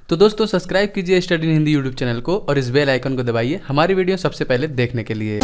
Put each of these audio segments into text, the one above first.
तो दोस्तों सब्सक्राइब कीजिए study in Hindi YouTube channel को और इस बेल आइकन को दबाइए हमारी वीडियो सबसे पहले देखने के लिए।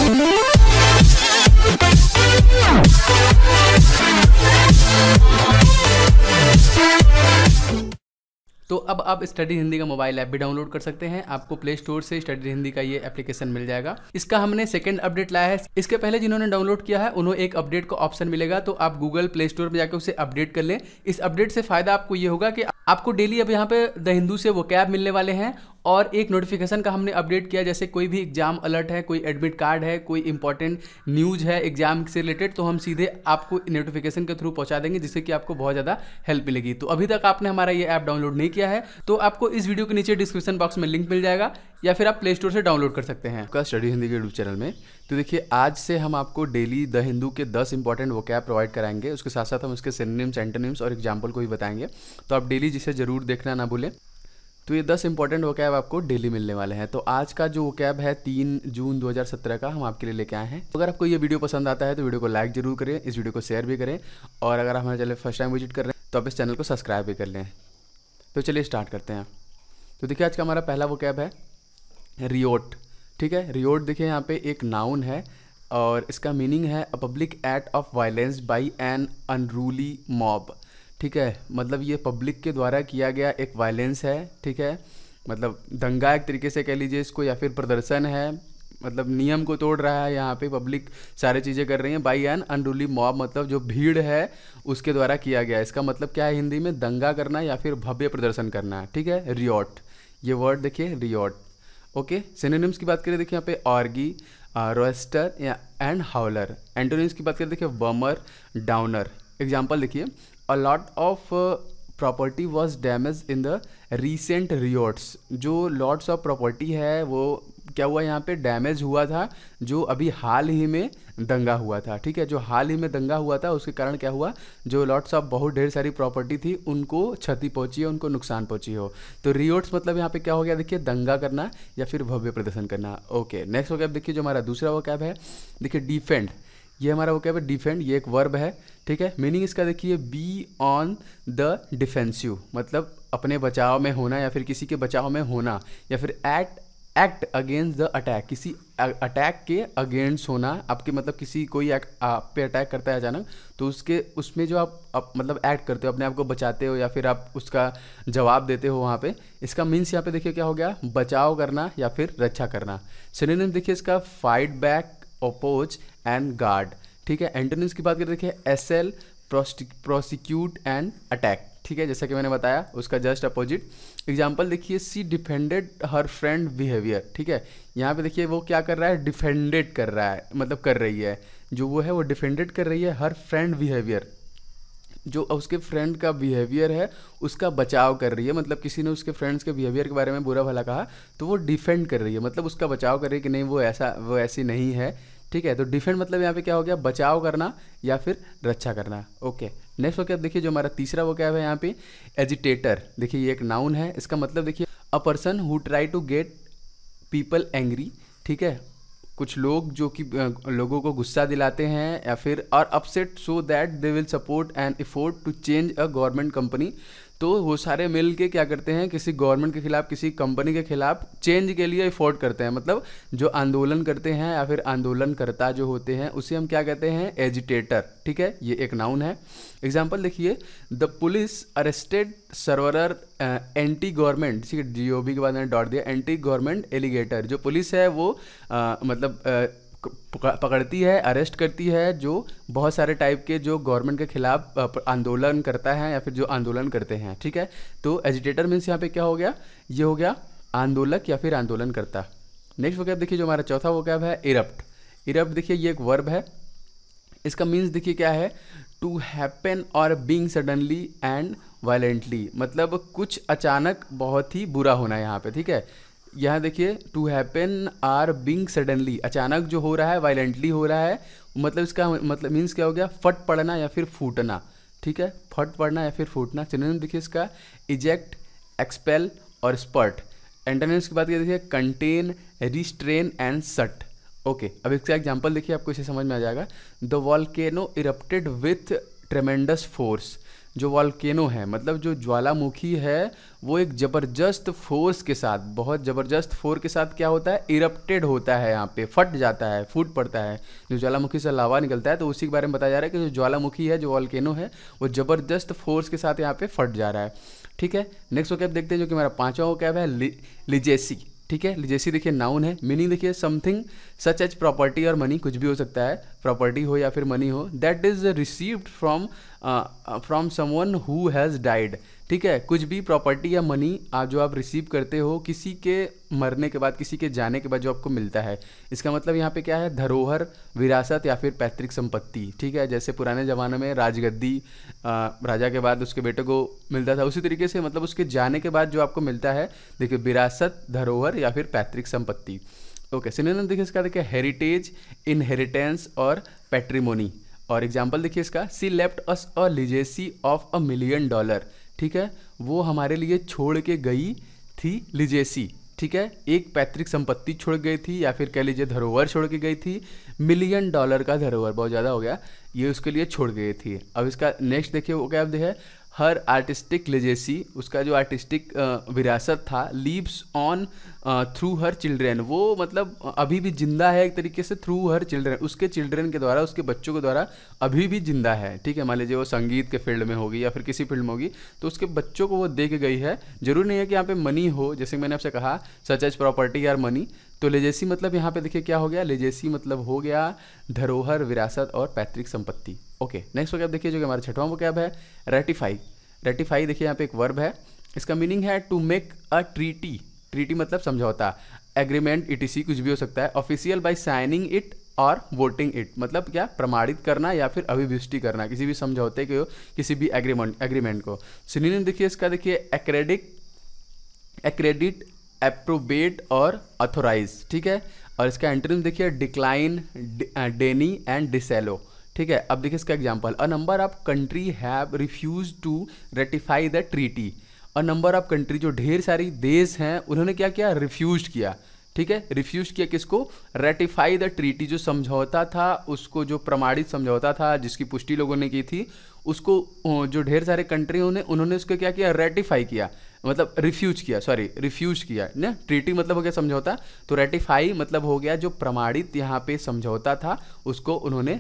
तो अब आप स्टडी हिंदी का मोबाइल ऐप भी डाउनलोड कर सकते हैं। आपको प्ले स्टोर से स्टडी हिंदी का ये एप्लीकेशन मिल जाएगा। इसका हमने सेकंड अपडेट लाया है। इसके पहले जिन्होंने डाउनलोड किया है उन्हें एक अपडेट का ऑप्शन मिलेगा, तो आप गूगल प्ले स्टोर पर जाकर उसे अपडेट कर लें। इस अपडेट से फायदा आपको ये होगा कि आपको डेली अब यहाँ पे द हिंदू से वोकैब मिलने वाले हैं और एक नोटिफिकेशन का हमने अपडेट किया, जैसे कोई भी एग्जाम अलर्ट है, कोई एडमिट कार्ड है, कोई इंपॉर्टेंट न्यूज़ है एग्जाम से रिलेटेड, तो हम सीधे आपको नोटिफिकेशन के थ्रू पहुंचा देंगे, जिससे कि आपको बहुत ज़्यादा हेल्प मिलेगी। तो अभी तक आपने हमारा ये ऐप डाउनलोड नहीं किया है तो आपको इस वीडियो के नीचे डिस्क्रिप्शन बॉक्स में लिंक मिल जाएगा या फिर आप प्ले स्टोर से डाउनलोड कर सकते हैं आपका स्टडी हिंदी के यूट्यूब चैनल में। तो देखिए आज से हम आपको डेली द हिंदू के 10 इंपॉर्टेंट वोकैब प्रोवाइड कराएंगे। उसके साथ साथ हम उसके सिनोनिम्स, एंटोनिम्स और एग्जाम्पल को भी बताएंगे। तो आप डेली जिसे जरूर देखना ना भूलें। तो ये 10 इंपॉर्टेंट वोकैब आपको डेली मिलने वाले हैं। तो आज का जो वोकैब है 3 जून 2017 का हम आपके लिए लेके आए हैं। अगर आपको ये वीडियो पसंद आता है तो वीडियो को लाइक जरूर करें, इस वीडियो को शेयर भी करें और अगर आप हमारे चैनल फर्स्ट टाइम विजिट कर रहे हैं तो आप इस चैनल को सब्सक्राइब भी कर लें। तो चलिए स्टार्ट करते हैं। तो देखिए आज का हमारा पहला वोकैब है रियोट। ठीक है, रियोट देखिए यहाँ पे एक नाउन है और इसका मीनिंग है a public act of violence by an unruly mob. ठीक है, मतलब ये पब्लिक के द्वारा किया गया एक वायलेंस है। ठीक है, मतलब दंगा एक तरीके से कह लीजिए इसको, या फिर प्रदर्शन है, मतलब नियम को तोड़ रहा है। यहाँ पे पब्लिक सारी चीज़ें कर रही हैं। बाय एन अनरूली मॉब मतलब जो भीड़ है उसके द्वारा किया गया। इसका मतलब क्या है हिंदी में? दंगा करना या फिर भव्य प्रदर्शन करना। ठीक है, रियोट, ये वर्ड देखिए रियोट। ओके, सिनोनिम्स की बात करें देखिए यहाँ पे ऑर्गी, रोस्टर या एंड हाउलर। एंटोनिम्स की बात करें देखिए बमर, डाउनर। एग्जाम्पल देखिए a lot of property was damage in the recent riots. जो लॉट्स ऑफ प्रॉपर्टी है वो क्या हुआ यहाँ पे? डैमेज हुआ था, जो अभी हाल ही में दंगा हुआ था। ठीक है, जो हाल ही में दंगा हुआ था उसके कारण क्या हुआ? जो लॉट्स ऑफ बहुत ढेर सारी प्रॉपर्टी थी उनको क्षति पहुंची है, उनको नुकसान पहुंची हो। तो रियोट्स मतलब यहाँ पे क्या हो गया? देखिए दंगा करना या फिर भव्य प्रदर्शन करना। ओके, नेक्स्ट वोकैब देखिए जो हमारा दूसरा वोकैब है देखिए डिफेंड। ये हमारा वोकैब है डिफेंड, ये एक वर्ब है। ठीक है, मीनिंग इसका देखिए बी ऑन द डिफेंसिव, मतलब अपने बचाव में होना या फिर किसी के बचाव में होना, या फिर एक्ट अगेंस्ट द अटैक, किसी अटैक के अगेंस्ट होना। आपके मतलब किसी कोई आप पे अटैक करता है अचानक, तो उसमें जो आप मतलब एक्ट करते हो, अपने आप को बचाते हो या फिर आप उसका जवाब देते हो वहाँ पे। इसका मीन्स यहाँ पे देखिए क्या हो गया? बचाव करना या फिर रक्षा करना। सिनोनिम देखिए इसका fight back, oppose and guard. ठीक है, एंटोनिम्स की बात करें देखिए एसेल, प्रोसिक्यूट एंड अटैक। ठीक है, जैसा कि मैंने बताया उसका जस्ट अपोजिट। एग्जाम्पल देखिए सी डिफेंडेड हर फ्रेंड बिहेवियर। ठीक है, यहाँ पे देखिए वो क्या कर रहा है? डिफेंडेड कर रहा है, मतलब कर रही है, जो वो है वो डिफेंडेड कर रही है हर फ्रेंड बिहेवियर, जो उसके फ्रेंड का बिहेवियर है उसका बचाव कर रही है। मतलब किसी ने उसके फ्रेंड्स के बिहेवियर के बारे में बुरा भला कहा तो वो डिफेंड कर रही है, मतलब उसका बचाव कर रही है कि नहीं वो ऐसी नहीं है। ठीक है, तो डिफेंड मतलब यहाँ पे क्या हो गया? बचाव करना या फिर रक्षा करना। ओके, नेक्स्ट वोकैब देखिए जो हमारा तीसरा वोकैब है यहाँ पे एजिटेटर। देखिए ये एक नाउन है। इसका मतलब देखिए a person who try to get people angry. ठीक है, कुछ लोग जो कि लोगों को गुस्सा दिलाते हैं या फिर और upset so that they will support and effort to change a government company. तो वो सारे मिल के क्या करते हैं? किसी गवर्नमेंट के खिलाफ, किसी कंपनी के खिलाफ चेंज के लिए एफोर्ट करते हैं। मतलब जो आंदोलन करते हैं या फिर आंदोलनकर्ता जो होते हैं उसे हम क्या कहते हैं? एजिटेटर। ठीक है, ये एक नाउन है। एग्जाम्पल देखिए the police arrested several anti government. ठीक है, GOV के बाद मैंने डॉट दिया, एंटी गवर्नमेंट एलिगेटर। जो पुलिस है वो मतलब पकड़ती है, अरेस्ट करती है जो बहुत सारे टाइप के जो गवर्नमेंट के खिलाफ आंदोलन करता है या फिर जो आंदोलन करते हैं। ठीक है, तो एजिटेटर मीन्स यहाँ पे क्या हो गया? ये हो गया आंदोलक या फिर आंदोलन करता। नेक्स्ट वोकैब देखिए जो हमारा चौथा वोकैब है इरप्ट। इरप्ट देखिए ये एक वर्ब है। इसका मीन्स देखिए क्या है? टू हैपन और बीइंग सडनली एंड वायलेंटली, मतलब कुछ अचानक बहुत ही बुरा होना यहाँ पे। ठीक है, यहाँ देखिए to happen are being suddenly, अचानक जो हो रहा है वायलेंटली हो रहा है, मतलब इसका मतलब मीन्स क्या हो गया? फट पड़ना या फिर फूटना। ठीक है, फट पड़ना या फिर फूटना। सिनोनिम देखिए इसका इजेक्ट, एक्सपेल और स्पर्ट। एंटोनिम्स की बात करें देखिए कंटेन, रिस्ट्रेन एंड सट। ओके, अब इसका एग्जाम्पल देखिए, आपको इसे समझ में आ जाएगा। The volcano erupted with ट्रेमेंडस force. जो वॉल्केनो है मतलब जो ज्वालामुखी है वो एक ज़बरदस्त फोर्स के साथ, बहुत ज़बरदस्त फोर्स के साथ क्या होता है, इरप्टेड होता है, यहाँ पे फट जाता है, फूट पड़ता है। जो ज्वालामुखी से लावा निकलता है तो उसी के बारे में बताया जा रहा है कि जो ज्वालामुखी है, जो वॉल्केनो है, वो ज़बरदस्त फोर्स के साथ यहाँ पे फट जा रहा है। ठीक है, नेक्स्ट वोकैब देखते हैं जो कि हमारा पांचवा वोकैब है लिजेसी। ठीक है, लिजेसी देखिए नाउन है, मीनिंग देखिए समथिंग सच एज प्रॉपर्टी और मनी, कुछ भी हो सकता है, प्रॉपर्टी हो या फिर मनी हो, that is received from someone who has died. ठीक है, कुछ भी प्रॉपर्टी या मनी जो आप रिसीव करते हो किसी के मरने के बाद, किसी के जाने के बाद जो आपको मिलता है। इसका मतलब यहाँ पे क्या है, धरोहर, विरासत या फिर पैतृक संपत्ति। ठीक है, जैसे पुराने ज़माने में राजगद्दी राजा के बाद उसके बेटे को मिलता था, उसी तरीके से मतलब उसके जाने के बाद जो आपको मिलता है, देखिए विरासत, धरोहर या फिर पैतृक संपत्ति। ओके, सिनोनिम देखिए इसका, देखिए हेरिटेज, इनहेरिटेंस और पैट्रिमोनी। और एग्जाम्पल देखिए इसका, she left us a legacy of $1 million. ठीक है, वो हमारे लिए छोड़ के गई थी लिजेसी। ठीक है, एक पैतृक संपत्ति छोड़ गई थी या फिर कह लीजिए धरोहर छोड़ के गई थी, $1 मिलियन का धरोहर, बहुत ज़्यादा हो गया, ये उसके लिए छोड़ गई थी। अब इसका नेक्स्ट देखिए वो क्या है, हर आर्टिस्टिक लेजेसी, उसका जो आर्टिस्टिक विरासत था, leaves on through her children, वो मतलब अभी भी जिंदा है एक तरीके से, थ्रू हर चिल्ड्रेन, उसके चिल्ड्रेन के द्वारा, उसके बच्चों के द्वारा अभी भी जिंदा है। ठीक है, मान लीजिए वो संगीत के फील्ड में होगी या फिर किसी फील्ड में होगी, तो उसके बच्चों को वो दे के गई है। जरूरी नहीं है कि यहाँ पे मनी हो, जैसे मैंने आपसे कहा सच एज प्रॉपर्टी या मनी। तो लेजेसी मतलब यहाँ पे देखिए क्या हो गया, लेजेसी मतलब हो गया धरोहर, विरासत और पैतृक संपत्ति। ओके, नेक्स्ट वोकैब देखिए जो कि हमारा छठवां वोकैब है रेटिफाई। रेटिफाई देखिए यहाँ पे एक वर्ब है, इसका मीनिंग है to make a treaty. Treaty मतलब समझौता, एग्रीमेंट, ईटीसी, कुछ भी हो सकता है। ऑफिशियल बाय साइनिंग इट और वोटिंग इट, मतलब क्या, प्रमाणित करना या फिर अभिविष्टि करना किसी भी समझौते को, किसी भी एग्रीमेंट को। सिनोनिम देखिए इसका, देखिए एक्रेडिट, अप्रोबेट और ऑथोराइज। ठीक है, और इसका एंटोनिम देखिए डिक्लाइन, डेनी एंड डिसेलो। ठीक है, अब देखिए इसका example, a number of country have refuse to ratify the treaty. A number of country, जो ढेर सारी देश हैं, उन्होंने क्या किया, रिफ्यूज किया। ठीक है, रिफ्यूज किया किसको, रेटिफाई द ट्रीटी, जो समझौता था उसको, जो प्रमाणित समझौता था जिसकी पुष्टि लोगों ने की थी, उसको जो ढेर सारे कंट्री उन्होंने उसको क्या किया, रेटिफाई किया, मतलब रिफ्यूज किया ना। ट्रीटी मतलब हो गया समझौता, तो रेटिफाई मतलब हो गया जो प्रमाणित यहाँ पे समझौता था उसको उन्होंने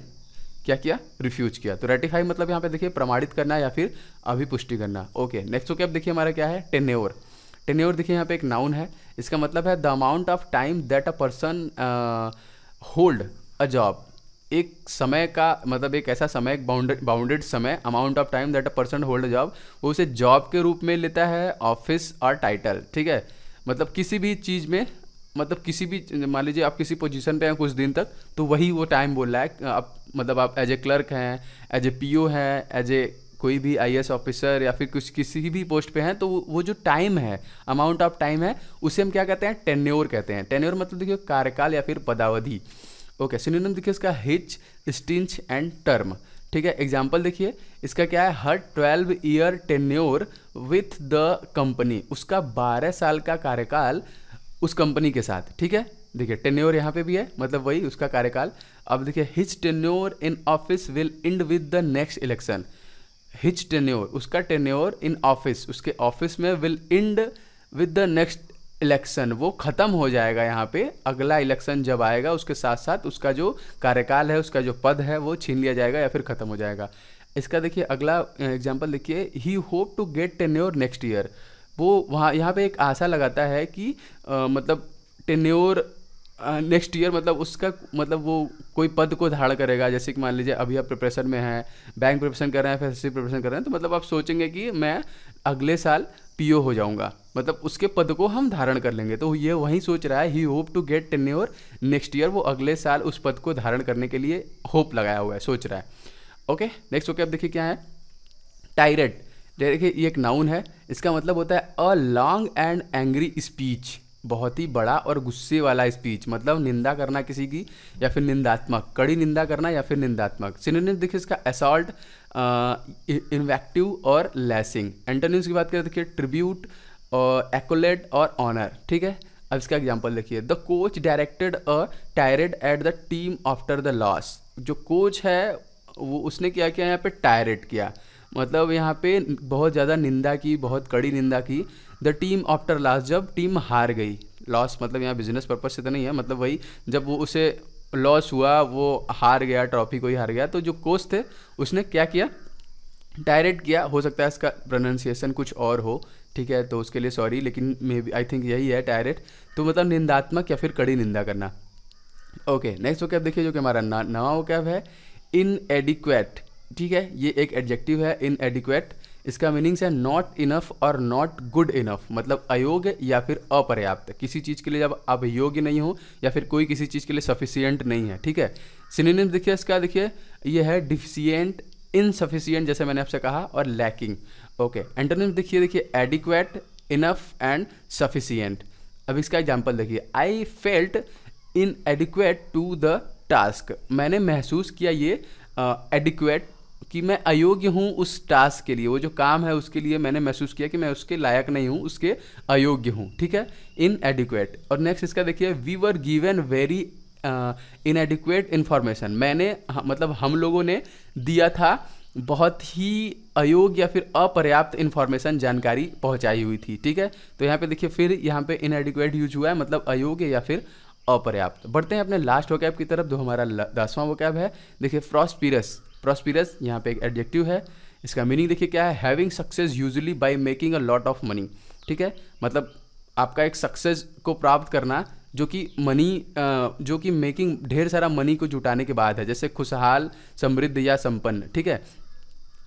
क्या किया, रिफ्यूज किया। तो रेटिफाई मतलब यहाँ पे देखिए प्रमाणित करना या फिर अभिपुष्टि करना। ओके, नेक्स्ट ओके, अब देखिए हमारा क्या है, टेन्योर। टेन्योर देखिए यहाँ पे एक नाउन है, इसका मतलब है the amount of time that a person hold a job. एक समय का मतलब एक ऐसा समय, एक बाउंडेड समय, amount of time that a person hold a job, वो उसे जॉब के रूप में लेता है, ऑफिस और टाइटल। ठीक है, मतलब किसी भी चीज़ में, मतलब किसी भी, मान लीजिए आप किसी पोजीशन पे हैं कुछ दिन तक, तो वही वो टाइम बोल रहा है। आप मतलब आप एज ए क्लर्क हैं, एज ए पीओ हैं, एज ए कोई भी आईएएस ऑफिसर या फिर कुछ किसी भी पोस्ट पे हैं, तो वो जो टाइम है, अमाउंट ऑफ टाइम है, उसे हम क्या कहते हैं, टेन्योर कहते हैं। टेन्योर मतलब देखिए कार्यकाल या फिर पदावधि। ओके, सिनोनिम देखिए इसका हिच, स्टिंच एंड टर्म। ठीक है, एग्जाम्पल देखिए इसका क्या है, हर 12 year tenure with the company, उसका 12 साल का कार्यकाल उस कंपनी के साथ। ठीक है, देखिए टेन्योर यहाँ पे भी है, मतलब वही उसका कार्यकाल। अब देखिए hitch tenure in office will and with the next election. Hitch tenure, उसका टेन्योर इन ऑफिस, उसके ऑफिस में, will and with the next election, वो ख़त्म हो जाएगा यहाँ पे, अगला इलेक्शन जब आएगा उसके साथ साथ उसका जो कार्यकाल है, उसका जो पद है वो छीन लिया जाएगा या फिर ख़त्म हो जाएगा। इसका देखिए अगला एग्जाम्पल देखिए, he hope to get tenure next year. वो वहाँ यहाँ पे एक आशा लगाता है कि मतलब टेन्योर नेक्स्ट ईयर, मतलब उसका मतलब वो कोई पद को धारण करेगा। जैसे कि मान लीजिए अभी आप प्रिपरेशन में हैं, बैंक प्रिपरेशन कर रहे हैं, फिर प्रिपरेशन कर रहे हैं, तो मतलब आप सोचेंगे कि मैं अगले साल पीओ हो जाऊंगा, मतलब उसके पद को हम धारण कर लेंगे। तो ये वही सोच रहा है, he hope to get tenure next year, वो अगले साल उस पद को धारण करने के लिए होप लगाया हुआ है, सोच रहा है। ओके, नेक्स्ट ओके, अब देखिए क्या है, टायरेट। देखिए ये एक नाउन है, इसका मतलब होता है a long and angry speech, बहुत ही बड़ा और गुस्से वाला स्पीच, मतलब निंदा करना किसी की या फिर निंदात्मक, कड़ी निंदा करना या फिर निंदात्मक। सिनोनिम देखिए इसका असॉल्ट, इन्वेक्टिव और लैसिंग। एंटोनिम्स की बात करें देखिए ट्रिब्यूट, एक्कोलेट और ऑनर। ठीक है, अब इसका एग्जांपल देखिए, the coach directed a tirade at the team after the loss. जो कोच है वो उसने क्या किया यहाँ पे, टायरेट किया, मतलब यहाँ पे बहुत ज़्यादा निंदा की, बहुत कड़ी निंदा की। द टीम आफ्टर लॉस, जब टीम हार गई। लॉस मतलब यहाँ बिजनेस पर्पज से तो नहीं है, मतलब वही जब वो उसे लॉस हुआ, वो हार गया, ट्रॉफी को ही हार गया, तो जो कोच थे उसने क्या किया, डायरेक्ट किया। हो सकता है इसका प्रोनाउंसिएशन कुछ और हो, ठीक है, तो उसके लिए सॉरी, लेकिन मे बी आई थिंक यही है डायरेक्ट। तो मतलब निंदात्मक या फिर कड़ी निंदा करना। ओके, नेक्स्ट वोकैब देखिए जो कि हमारा नवा वोकैब है इनएडिक्वेट। ठीक है, ये एक एडजेक्टिव है इनएडिक्वेट। इसका मीनिंग्स है नॉट इनफ और नॉट गुड इनफ, मतलब अयोग्य या फिर अपर्याप्त। किसी चीज़ के लिए जब आप योग्य नहीं हो या फिर कोई किसी चीज़ के लिए सफिशियंट नहीं है। ठीक है, सिनोनिम देखिए इसका, देखिए ये है डिफिशियंट, इनसफिशियंट जैसे मैंने आपसे कहा, और लैकिंग। ओके, एंटोनिम देखिए एडिक्वेट, इनफ एंड सफिशियंट। अब इसका एग्जाम्पल देखिए, I felt inadequate to the task. मैंने महसूस किया ये एडिक्वेट कि मैं अयोग्य हूँ उस टास्क के लिए, वो जो काम है उसके लिए मैंने महसूस किया कि मैं उसके लायक नहीं हूँ, उसके अयोग्य हूँ। ठीक है, इनएडिक्वेट। और नेक्स्ट इसका देखिए, we were given very inadequate information. मैंने मतलब हम लोगों ने दिया था बहुत ही अयोग्य या फिर अपर्याप्त इन्फॉर्मेशन, जानकारी पहुंचाई हुई थी। ठीक है, तो यहाँ पे देखिए फिर यहाँ पे इनएडिक्वेट यूज हुआ है, मतलब अयोग्य या फिर अपर्याप्त। बढ़ते हैं अपने लास्ट वोकैब की तरफ, जो हमारा 10वां वोकैब है। देखिए प्रॉस्पिरस। प्रॉस्पिरस यहाँ पे एक एडजेक्टिव है। इसका मीनिंग देखिए क्या है, having success usually by making a lot of money. ठीक है, मतलब आपका एक सक्सेस को प्राप्त करना जो कि जो कि मेकिंग ढेर सारा मनी को जुटाने के बाद है, जैसे खुशहाल, समृद्ध या संपन्न। ठीक है,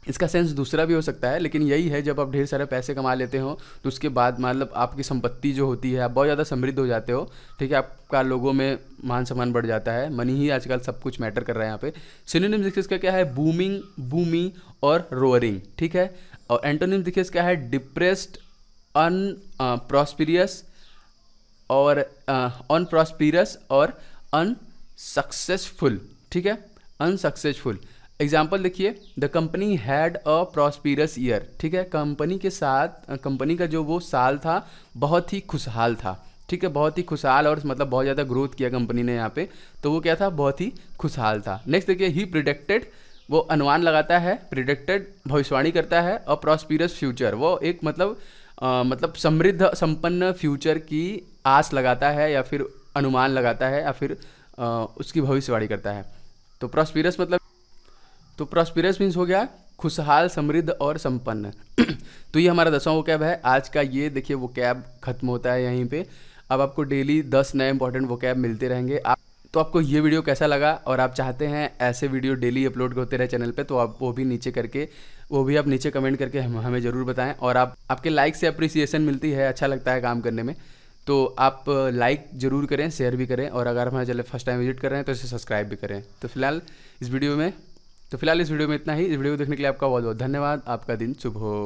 इसका सेंस दूसरा भी हो सकता है, लेकिन यही है जब आप ढेर सारे पैसे कमा लेते हो तो उसके बाद मतलब आपकी संपत्ति जो होती है, आप बहुत ज़्यादा समृद्ध हो जाते हो। ठीक है, आपका लोगों में मान सम्मान बढ़ जाता है। मनी ही आजकल सब कुछ मैटर कर रहा है यहाँ पे। सिनोनिम देखिए इसका क्या है, बूमिंग, बूमी और रोअरिंग। ठीक है, और एंटोनिम देखिए इसका है डिप्रेस्ड, अनप्रॉस्पिरियस और अनप्रॉस्पिरस और अनसक्सेसफुल। ठीक है, अनसक्सेसफुल। एग्जाम्पल देखिए, the company had a prosperous year. ठीक है, कंपनी के साथ, कंपनी का जो वो साल था बहुत ही खुशहाल था। ठीक है, बहुत ही खुशहाल, और मतलब बहुत ज़्यादा ग्रोथ किया कंपनी ने यहाँ पे, तो वो क्या था, बहुत ही खुशहाल था। नेक्स्ट देखिए, ही प्रिडिक्टेड, वो अनुमान लगाता है, प्रिडिक्टेड भविष्यवाणी करता है, अ प्रॉस्पिरस फ्यूचर, वो एक मतलब समृद्ध संपन्न फ्यूचर की आस लगाता है या फिर अनुमान लगाता है या फिर उसकी भविष्यवाणी करता है। तो प्रॉस्पिरस मतलब, तो प्रॉस्पिरस मीन्स हो गया खुशहाल, समृद्ध और संपन्न। तो ये हमारा 10वां वोकैब है आज का। ये देखिए वोकैब खत्म होता है यहीं पे। अब आपको डेली 10 नए इंपॉर्टेंट वोकैब मिलते रहेंगे। तो आपको ये वीडियो कैसा लगा, और आप चाहते हैं ऐसे वीडियो डेली अपलोड होते रहे चैनल पे, तो आप वो भी आप नीचे कमेंट करके हमें ज़रूर बताएं। और आपके लाइक से अप्रिसिएशन मिलती है, अच्छा लगता है काम करने में। तो आप लाइक ज़रूर करें, शेयर भी करें, और अगर हमारे चैनल फर्स्ट टाइम विजिट कर रहे हैं तो इसे सब्सक्राइब भी करें। तो फिलहाल इस वीडियो में इतना ही। इस वीडियो को देखने के लिए आपका बहुत बहुत धन्यवाद। आपका दिन शुभ हो।